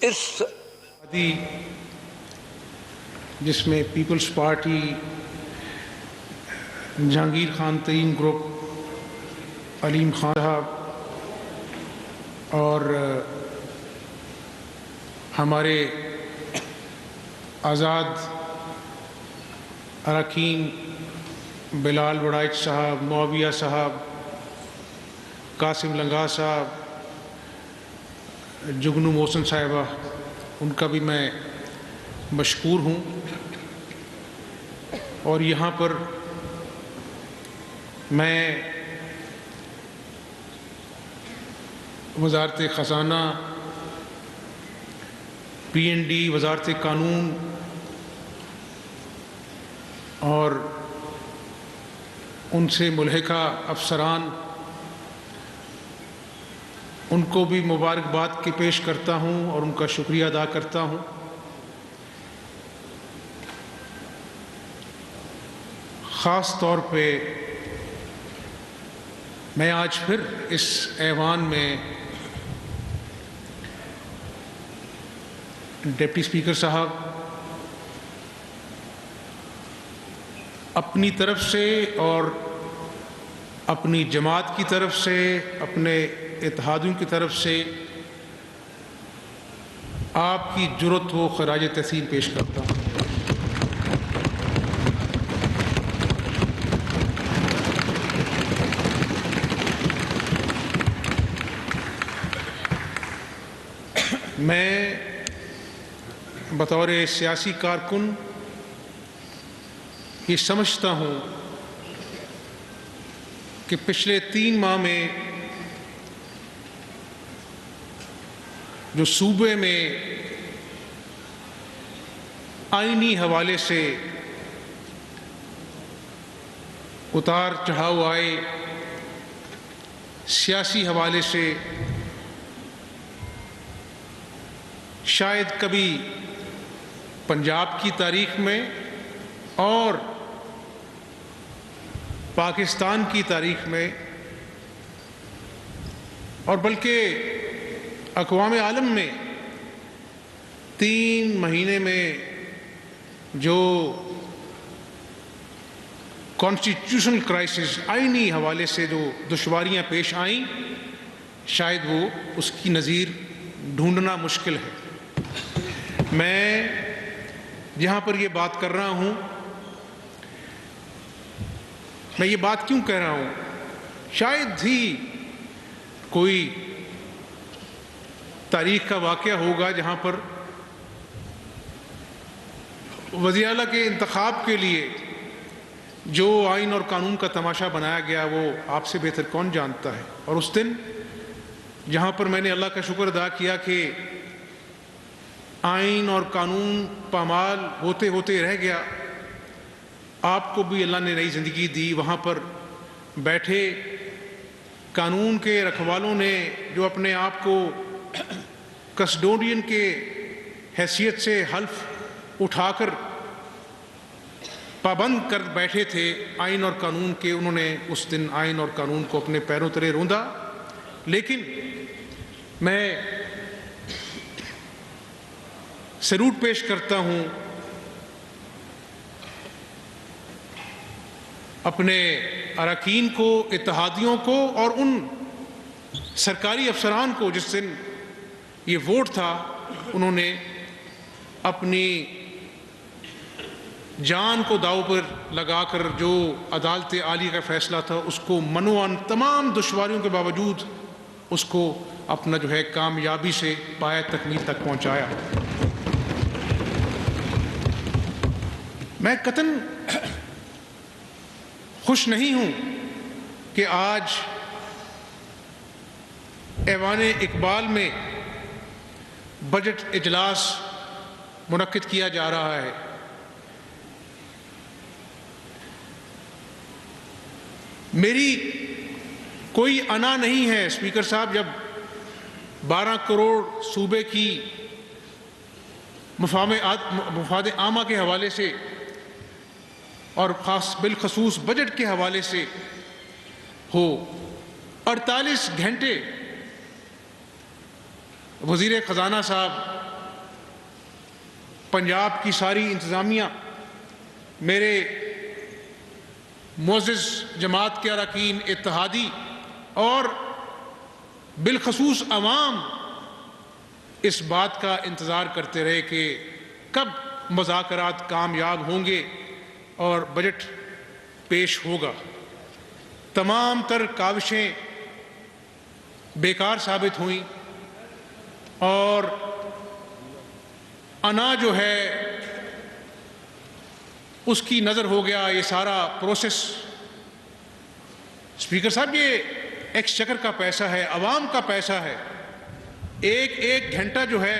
اس جس میں Peoples party, Jahangir Khan ترین group, علیم خان صاحب اور ہمارے آزاد اراکین بلال وڑائچ صاحب، معاویہ صاحب، قاسم لنگا صاحب، جگنو محسن صاحبہ، ان کا بھی میں مشکور ہوں. اور یہاں پر میں وزارت خزانہ، PND، وزارت قانون اور ان سے ملحقہ افسران، ان کو بھی مبارکباد کی پیش کرتا ہوں اور ان کا شکریہ ادا کرتا ہوں. خاص طور پہ میں آج پھر اس ایوان میں ڈپٹی اسپیکر صاحب اپنی طرف سے اور اپنی جماعت کی طرف سے، اپنے اتحادیوں کی طرف سے آپ کی جرأت و خراج تحسین پیش کرتا ہوں. میں بطور سیاسی کارکن یہ سمجھتا ہوں کہ پچھلے 3 ماہ میں جو صوبے میں آئینی حوالے سے اتار چڑھاؤ آئے، سیاسی حوالے سے شاید کبھی پنجاب کی تاریخ میں اور پاکستان کی تاریخ میں اور بلکہ اقوام عالم میں 3 مہینے میں جو کانسٹیٹیوشنل کرائسس، آئینی حوالے سے جو دشواریاں پیش آئیں، شاید وہ اس کی نظیر ڈھونڈنا مشکل ہے. میں جہاں پر یہ بات کر رہا ہوں، میں یہ بات کیوں کہہ رہا ہوں؟ شاید ہی کوئی تاریخ کا واقعہ ہوگا جہاں پر وزیر اعلیٰ کے انتخاب کے لیے جو آئین اور قانون کا تماشا بنایا گیا وہ آپ سے بہتر کون جانتا ہے. اور اس دن جہاں پر میں نے اللہ کا شکر ادا کیا کہ آئین اور قانون پامال ہوتے ہوتے رہ گیا، آپ کو بھی اللہ نے نئی زندگی دی. وہاں پر بیٹھے قانون کے رکھوالوں نے جو اپنے آپ کو کسٹوڈین کے حیثیت سے حلف اٹھا کر پابند کر بیٹھے تھے آئین اور قانون کے، انہوں نے اس دن آئین اور قانون کو اپنے پیروں تلے روندا. لیکن میں سلوٹ پیش کرتا ہوں اپنے اراکین کو، اتحادیوں کو اور ان سرکاری افسران کو جس دن یہ ووٹ تھا انہوں نے اپنی جان کو داؤ پر لگا کر جو عدالت عالیہ کا فیصلہ تھا اس کو منوعاً تمام دشواریوں کے باوجود اس کو اپنا جو ہے کامیابی سے پایہ تکمیل تک پہنچایا. میں قطعاً خوش نہیں ہوں کہ آج ایوان اقبال میں بجٹ اجلاس منعقد کیا جا رہا ہے. میری کوئی انا نہیں ہے اسپیکر صاحب، جب 12 کروڑ صوبے کی مفاد عامہ کے حوالے سے اور بالخصوص بجٹ کے حوالے سے ہو، 48 گھنٹے وزیر خزانہ صاحب پنجاب کی ساری انتظامیہ، میرے معزز جماعت کے اراکین، اتحادی اور بالخصوص عوام اس بات کا انتظار کرتے رہے کہ کب مذاکرات کامیاب ہوں گے اور بجٹ پیش ہوگا۔ تمام تر کاوشیں بیکار ثابت ہوئیں اور انا جو ہے اس کی نظر ہو گیا یہ سارا پروسیس۔ اسپیکر صاحب، یہ ایکسچیکر کا پیسہ ہے، عوام کا پیسہ ہے، ایک گھنٹہ جو ہے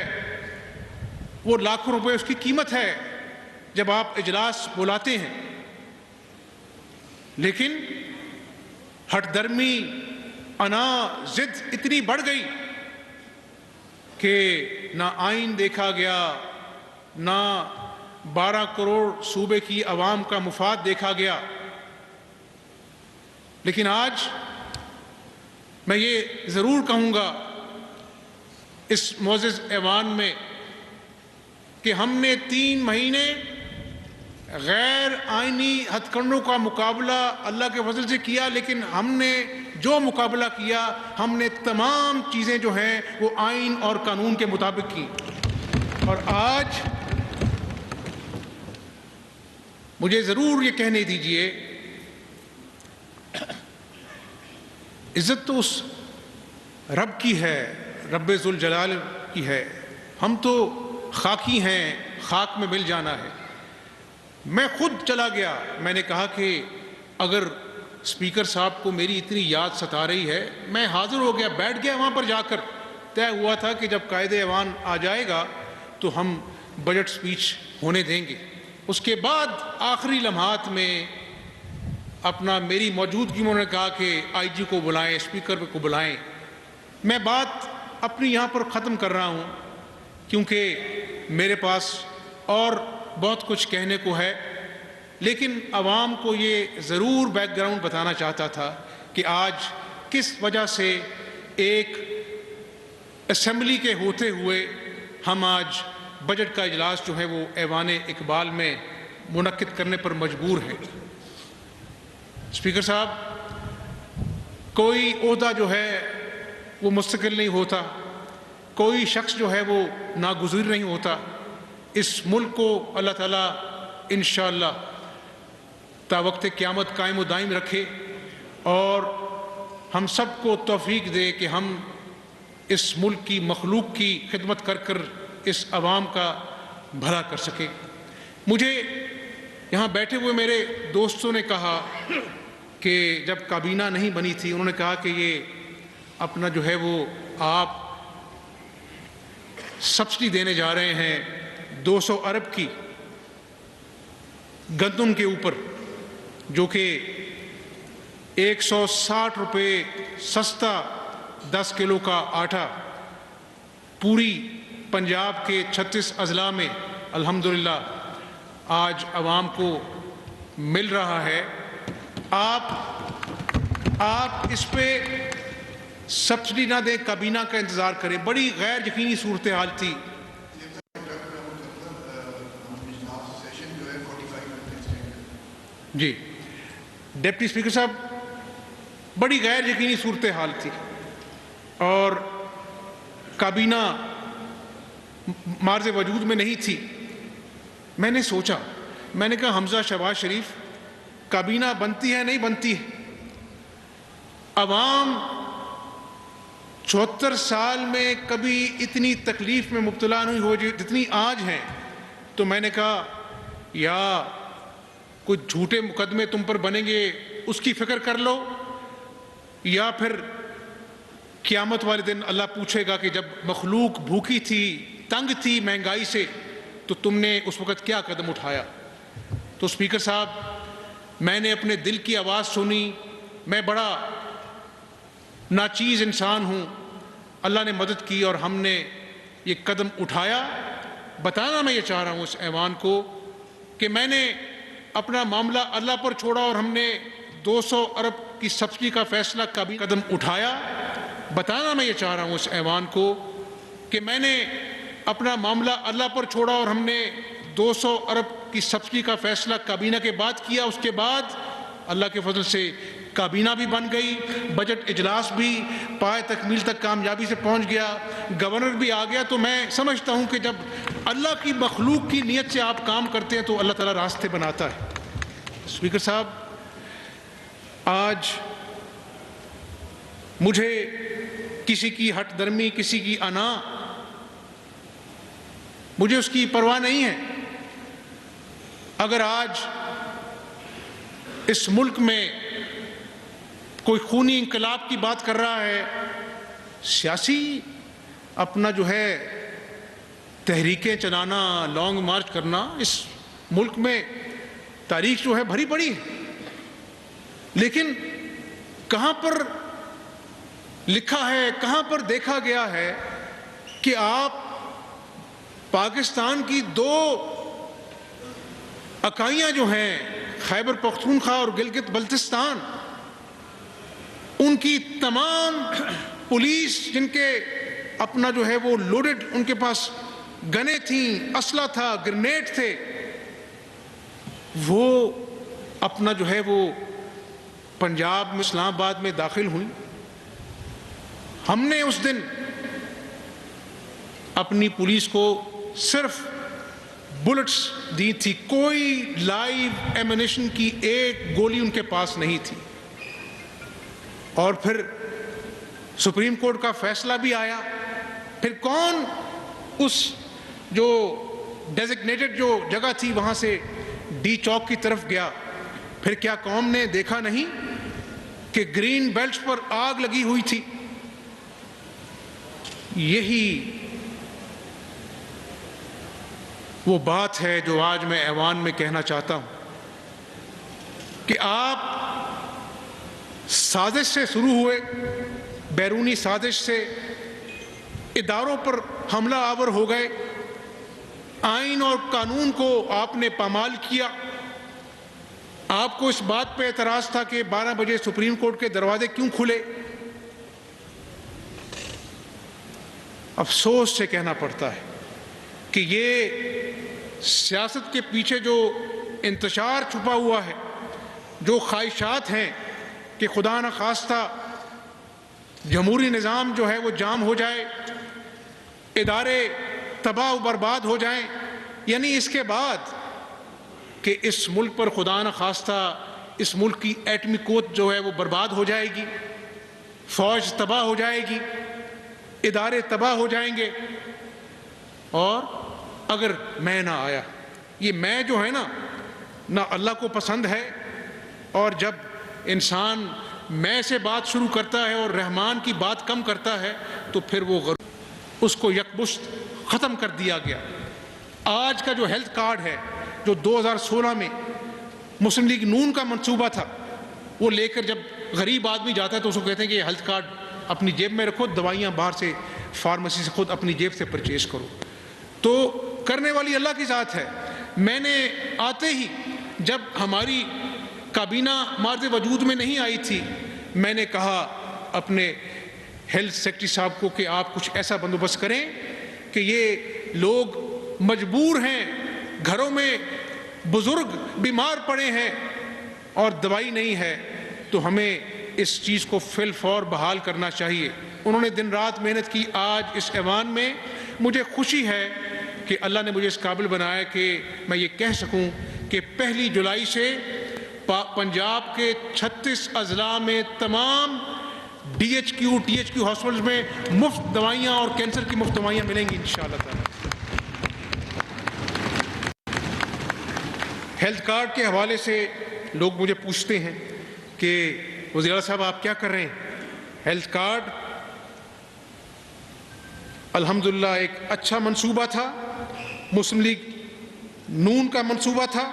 وہ لاکھوں روپے اس کی قیمت ہے جب آپ اجلاس بلاتے ہیں، لیکن ہٹ درمی، انا، ضد اتنی بڑھ گئی کہ نہ آئین دیکھا گیا، نہ 12 کروڑ صوبے کی عوام کا مفاد دیکھا گیا۔ لیکن آج میں یہ ضرور کہوں گا اس معزز ایوان میں کہ ہم نے 3 مہینے غیر آئینی ہتھ کنڈوں کا مقابلہ اللہ کے فضل سے کیا، لیکن ہم نے جو مقابلہ کیا ہم نے تمام چیزیں جو ہیں وہ آئین اور قانون کے مطابق کی۔ اور آج مجھے ضرور یہ کہنے دیجئے، عزت تو اس رب کی ہے، رب ذوالجلال کی ہے، ہم تو خاکی ہیں، خاک میں مل جانا ہے۔ میں خود چلا گیا، میں نے کہا کہ اگر اسپیکر صاحب کو میری اتنی یاد ستا رہی ہے، میں حاضر ہو گیا، بیٹھ گیا وہاں پر جا کر۔ طے ہوا تھا کہ جب قائد ایوان آ جائے گا تو ہم بجٹ سپیچ ہونے دیں گے۔ اس کے بعد آخری لمحات میں اپنا میری موجودگی میں انہوں نے کہا کہ آئی جی کو بلائیں، اسپیکر کو بلائیں۔ میں بات اپنی یہاں پر ختم کر رہا ہوں کیونکہ میرے پاس اور بہت کچھ کہنے کو ہے، لیکن عوام کو یہ ضرور بیک گراؤنڈ بتانا چاہتا تھا کہ آج کس وجہ سے ایک اسمبلی کے ہوتے ہوئے ہم آج بجٹ کا اجلاس جو ہے وہ ایوان اقبال میں منعقد کرنے پر مجبور ہیں۔ اسپیکر صاحب، کوئی عہدہ جو ہے وہ مستقل نہیں ہوتا، کوئی شخص جو ہے وہ ناگزیر نہیں ہوتا۔ اس ملک کو اللہ تعالیٰ انشاءاللہ تا وقت قیامت قائم و دائم رکھے اور ہم سب کو توفیق دے کہ ہم اس ملک کی مخلوق کی خدمت کر کر اس عوام کا بھلا کر سکیں۔ مجھے یہاں بیٹھے ہوئے میرے دوستوں نے کہا کہ جب کابینہ نہیں بنی تھی، انہوں نے کہا کہ یہ اپنا جو ہے وہ آپ سبسڈی دینے جا رہے ہیں 200 ارب کی گندم کے اوپر، جو کہ 160 روپے سستا 10 کلو کا آٹا پوری پنجاب کے 36 اضلاع میں الحمدللہ آج عوام کو مل رہا ہے۔ آپ اس پہ سبسڈی نہ دیں، کابینہ کا انتظار کریں۔ بڑی غیر یقینی صورتحال تھی۔ جی ڈپٹی اسپیکر صاحب، بڑی غیر یقینی صورتحال تھی اور کابینہ معرض وجود میں نہیں تھی۔ میں نے سوچا، میں نے کہا حمزہ شہباز شریف، کابینہ بنتی ہے نہیں بنتی ہے؟ عوام 74 سال میں کبھی اتنی تکلیف میں مبتلا نہیں ہو جتنی آج ہیں۔ تو میں نے کہا یا کچھ جھوٹے مقدمے تم پر بنیں گے اس کی فکر کر لو، یا پھر قیامت والے دن اللہ پوچھے گا کہ جب مخلوق بھوکی تھی، تنگ تھی مہنگائی سے، تو تم نے اس وقت کیا قدم اٹھایا۔ تو اسپیکر صاحب، میں نے اپنے دل کی آواز سنی۔ میں بڑا ناچیز انسان ہوں، اللہ نے مدد کی اور ہم نے یہ قدم اٹھایا۔ بتانا میں یہ چاہ رہا ہوں اس ایوان کو کہ میں نے اپنا معاملہ اللہ پر چھوڑا اور ہم نے 200 ارب کی سبسڈی کا فیصلہ کا بھی قدم اٹھایا۔ بتانا میں یہ چاہ رہا ہوں اس ایوان کو کہ میں نے اپنا معاملہ اللہ پر چھوڑا اور ہم نے 200 ارب کی سبسڈی کا فیصلہ کابینہ کے بعد کیا. اس کے بعد اللہ کے فضل سے کابینہ بھی بن گئی, بجٹ اجلاس بھی پائے تکمیل تک کامیابی سے پہنچ گیا, گورنر بھی آ گیا. تو میں سمجھتا ہوں کہ جب اللہ کی مخلوق کی نیت سے آپ کام کرتے ہیں تو اللہ تعالیٰ راستے بناتا ہے. اسپیکر صاحب, آج مجھے کسی کی ہٹ درمی, کسی کی انا, مجھے اس کی پرواہ نہیں ہے. اگر آج اس ملک میں کوئی خونی انقلاب کی بات کر رہا ہے, سیاسی اپنا جو ہے تحریکیں چلانا, لانگ مارچ کرنا, اس ملک میں تاریخ جو ہے بھری پڑی ہے. لیکن کہاں پر لکھا ہے, کہاں پر دیکھا گیا ہے کہ آپ پاکستان کی 2 اکائیاں جو ہیں, خیبر پختونخوا اور گلگت بلتستان, ان کی تمام پولیس جن کے اپنا جو ہے وہ لوڈڈ, ان کے پاس گنیں تھیں, اسلحہ تھا, گرنیڈ تھے, وہ اپنا جو ہے وہ پنجاب میں اسلام آباد میں داخل ہوئیں. ہم نے اس دن اپنی پولیس کو صرف بلٹس دی تھی, کوئی لائیو ایمونیشن کی ایک گولی ان کے پاس نہیں تھی. اور پھر سپریم کورٹ کا فیصلہ بھی آیا. پھر کون اس جو ڈیزگنیٹڈ جو جگہ تھی وہاں سے ڈی چوک کی طرف گیا؟ پھر کیا قوم نے دیکھا نہیں کہ گرین بیلٹس پر آگ لگی ہوئی تھی؟ یہی وہ بات ہے جو آج میں ایوان میں کہنا چاہتا ہوں کہ آپ سازش سے شروع ہوئے, بیرونی سازش سے اداروں پر حملہ آور ہو گئے, آئین اور قانون کو آپ نے پامال کیا. آپ کو اس بات پہ اعتراض تھا کہ 12 بجے سپریم کورٹ کے دروازے کیوں کھلے. افسوس سے کہنا پڑتا ہے کہ یہ سیاست کے پیچھے جو انتشار چھپا ہوا ہے, جو خواہشات ہیں کہ خدا نخواستہ جمہوری نظام جو ہے وہ جام ہو جائے, ادارے تباہ و برباد ہو جائیں, یعنی اس کے بعد کہ اس ملک پر خدا نخواستہ اس ملک کی ایٹمی قوت جو ہے وہ برباد ہو جائے گی, فوج تباہ ہو جائے گی, ادارے تباہ ہو جائیں گے. اور اگر میں نہ آیا, یہ میں جو ہے نہ اللہ کو پسند ہے. اور جب انسان میں سے بات شروع کرتا ہے اور رحمان کی بات کم کرتا ہے تو پھر وہ اس کو یکمشت ختم کر دیا گیا. آج کا جو ہیلتھ کارڈ ہے, جو 2016 میں مسلم لیگ نون کا منصوبہ تھا, وہ لے کر جب غریب آدمی جاتا ہے تو اس کو کہتے ہیں کہ یہ ہیلتھ کارڈ اپنی جیب میں رکھو, دوائیاں باہر سے فارمیسی سے خود اپنی جیب سے پرچیز کرو. تو کرنے والی اللہ کی ذات ہے. میں نے آتے ہی جب ہماری کابینہ مارز وجود میں نہیں آئی تھی, میں نے کہا اپنے ہیلتھ سیکرٹری صاحب کو کہ آپ کچھ ایسا بندوبست کریں کہ یہ لوگ مجبور ہیں, گھروں میں بزرگ بیمار پڑے ہیں اور دوائی نہیں ہے, تو ہمیں اس چیز کو فی الفور بحال کرنا چاہیے. انہوں نے دن رات محنت کی. آج اس ایوان میں مجھے خوشی ہے کہ اللہ نے مجھے اس قابل بنایا کہ میں یہ کہہ سکوں کہ 1 جولائی سے پنجاب کے 36 اضلاع میں تمام DHQ ہاسپٹلز میں مفت دوائیاں اور کینسر کی مفت دوائیاں ملیں گی انشاءاللہ تعالی. ہیلتھ کارڈ کے حوالے سے لوگ مجھے پوچھتے ہیں کہ وزیر اعلیٰ صاحب آپ کیا کر رہے ہیں؟ ہیلتھ کارڈ الحمدللہ ایک اچھا منصوبہ تھا, مسلم لیگ نون کا منصوبہ تھا,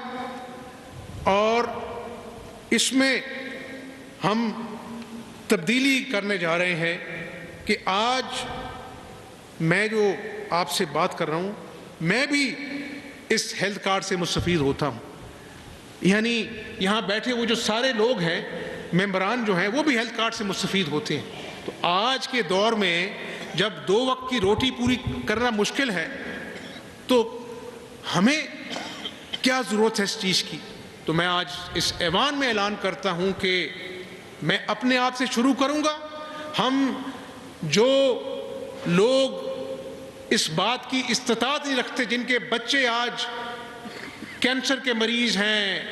اور اس میں ہم تبدیلی کرنے جا رہے ہیں کہ آج میں جو آپ سے بات کر رہا ہوں, میں بھی اس ہیلتھ کارڈ سے مستفید ہوتا ہوں. یعنی یہاں بیٹھے وہ جو سارے لوگ ہیں, ممبران جو ہیں, وہ بھی ہیلتھ کارڈ سے مستفید ہوتے ہیں. تو آج کے دور میں جب 2 وقت کی روٹی پوری کرنا مشکل ہے تو ہمیں کیا ضرورت ہے اس چیز کی؟ تو میں آج اس ایوان میں اعلان کرتا ہوں کہ میں اپنے آپ سے شروع کروں گا. ہم جو لوگ اس بات کی استطاعت نہیں رکھتے، جن کے بچے آج کینسر کے مریض ہیں،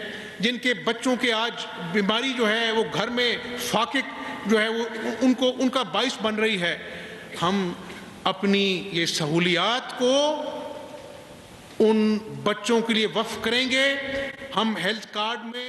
جن کے بچوں کے آج بیماری جو ہے وہ گھر میں فاقق جو ہے وہ ان کا باعث بن رہی ہے، ہم اپنی یہ سہولیات کو ان بچوں کے لیے وقف کریں گے. ہم ہیلتھ کارڈ میں